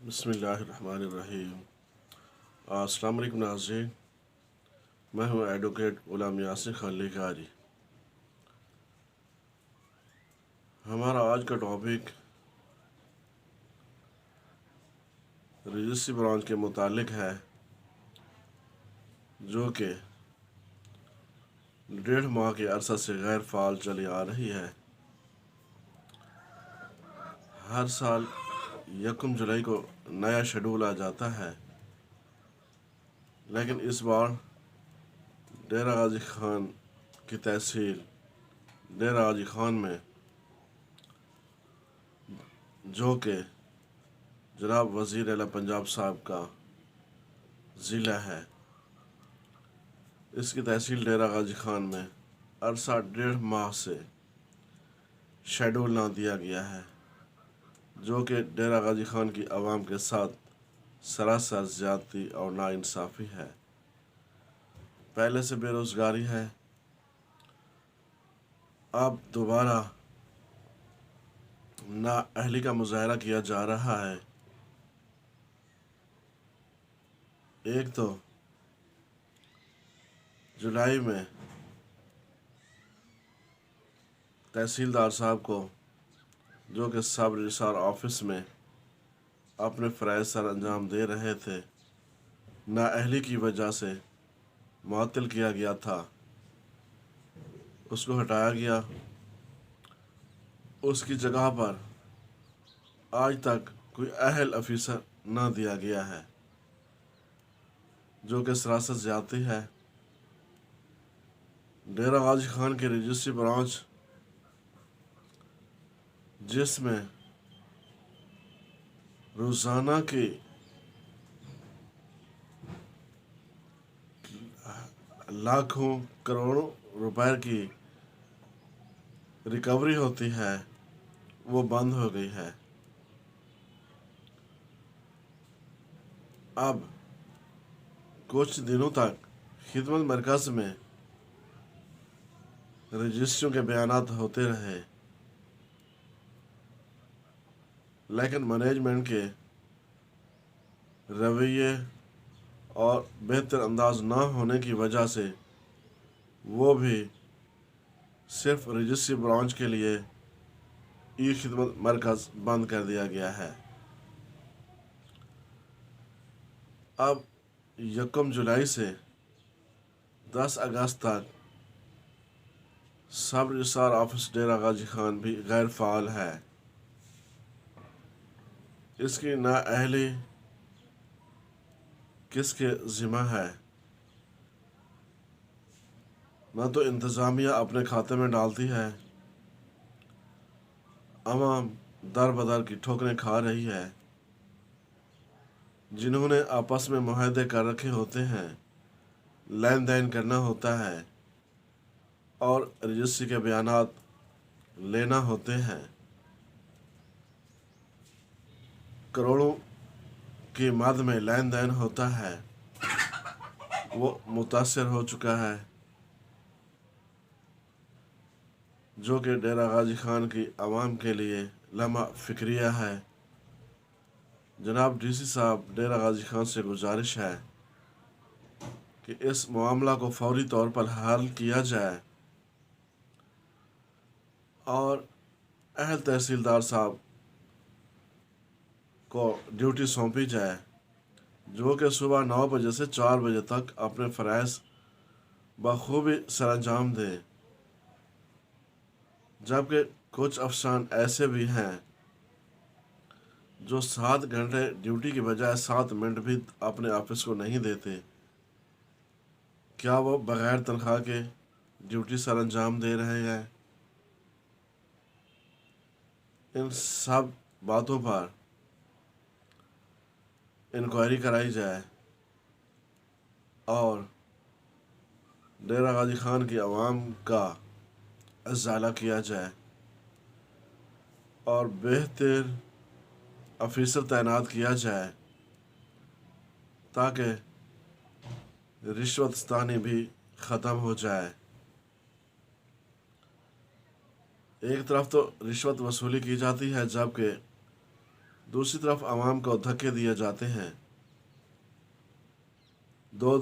بسم اللہ الرحمن الرحیم۔ السلام علیکم ناظرین، میں ہوں ایڈوکیٹ غلام یاسر خان لیکاری۔ ہمارا آج کا ٹاپک رجسٹری برانچ کے متعلق ہے، جو کہ 1.5 ماہ کے عرصہ سے غیر فعال چلی آ رہی ہے۔ ہر سال 1 جولائی کو نیا شیڈول آ جاتا ہے، لیکن اس بار ڈیرہ غازی خان کی تحصیل ڈیرہ غازی خان میں، جو کہ جناب وزیر اعلیٰ پنجاب صاحب کا ضلع ہے، اس کی تحصیل ڈیرہ غازی خان میں عرصہ 1.5 ماہ سے شیڈول نہ دیا گیا ہے، جو کہ ڈیرہ غازی خان کی عوام کے ساتھ سراسر زیادتی اور ناانصافی ہے۔ پہلے سے بے روزگاری ہے، اب دوبارہ نااہلی کا مظاہرہ کیا جا رہا ہے۔ ایک تو جولائی میں تحصیلدار صاحب کو، جو کہ سب رجسٹرار آفس میں اپنے فرائض سر انجام دے رہے تھے، نااہلی کی وجہ سے معطل کیا گیا تھا، اس کو ہٹایا گیا۔ اس کی جگہ پر آج تک کوئی اہل افیسر نہ دیا گیا ہے، جو کہ سراسر زیادتی ہے۔ ڈیرہ غازی خان کی رجسٹری برانچ، جس میں روزانہ کی لاکھوں کروڑوں روپے کی ریکوری ہوتی ہے، وہ بند ہو گئی ہے۔ اب کچھ دنوں تک خدمت مرکز میں رجسٹریوں کے بیانات ہوتے رہے، لیکن مینجمنٹ کے رویے اور بہتر انداز نہ ہونے کی وجہ سے وہ بھی صرف رجسٹری برانچ کے لیے ای خدمت مرکز بند کر دیا گیا ہے۔ اب 1 جولائی سے 10 اگست تک سب رجسٹرار آفس ڈیرہ غازی خان بھی غیر فعال ہے۔ اس کی نااہلی کس کے ذمہ ہے؟ نہ تو انتظامیہ اپنے کھاتے میں ڈالتی ہے، عوام در بدر کی ٹھوکریں کھا رہی ہے۔ جنہوں نے آپس میں معاہدے کر رکھے ہوتے ہیں، لین دین کرنا ہوتا ہے اور رجسٹری کے بیانات لینا ہوتے ہیں، کروڑوں کی مد میں لین دین ہوتا ہے، وہ متاثر ہو چکا ہے، جو کہ ڈیرہ غازی خان کی عوام کے لیے لمحہ فکریہ ہے۔ جناب ڈی سی صاحب، ڈیرہ غازی خان سے گزارش ہے کہ اس معاملہ کو فوری طور پر حل کیا جائے اور اہل تحصیلدار صاحب کو ڈیوٹی سونپی جائے، جو کہ صبح 9 بجے سے 4 بجے تک اپنے فرائض بخوبی سر انجام دے، جبکہ کچھ افسران ایسے بھی ہیں جو 7 گھنٹے ڈیوٹی کی بجائے 7 منٹ بھی اپنے آفس کو نہیں دیتے۔ کیا وہ بغیر تنخواہ کے ڈیوٹی سر انجام دے رہے ہیں؟ ان سب باتوں پر انکوائری کرائی جائے اور ڈیرہ غازی خان کی عوام کا ازالہ کیا جائے اور بہتر افیسر تعینات کیا جائے، تاکہ رشوت ستانی بھی ختم ہو جائے۔ ایک طرف تو رشوت وصولی کی جاتی ہے، جبکہ دوسری طرف عوام کو دھکے دیے جاتے ہیں، 2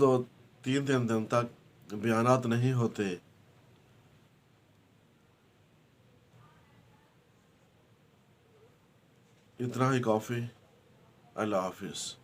3 دن تک بیانات نہیں ہوتے۔ اتنا ہی کافی۔ اللہ حافظ۔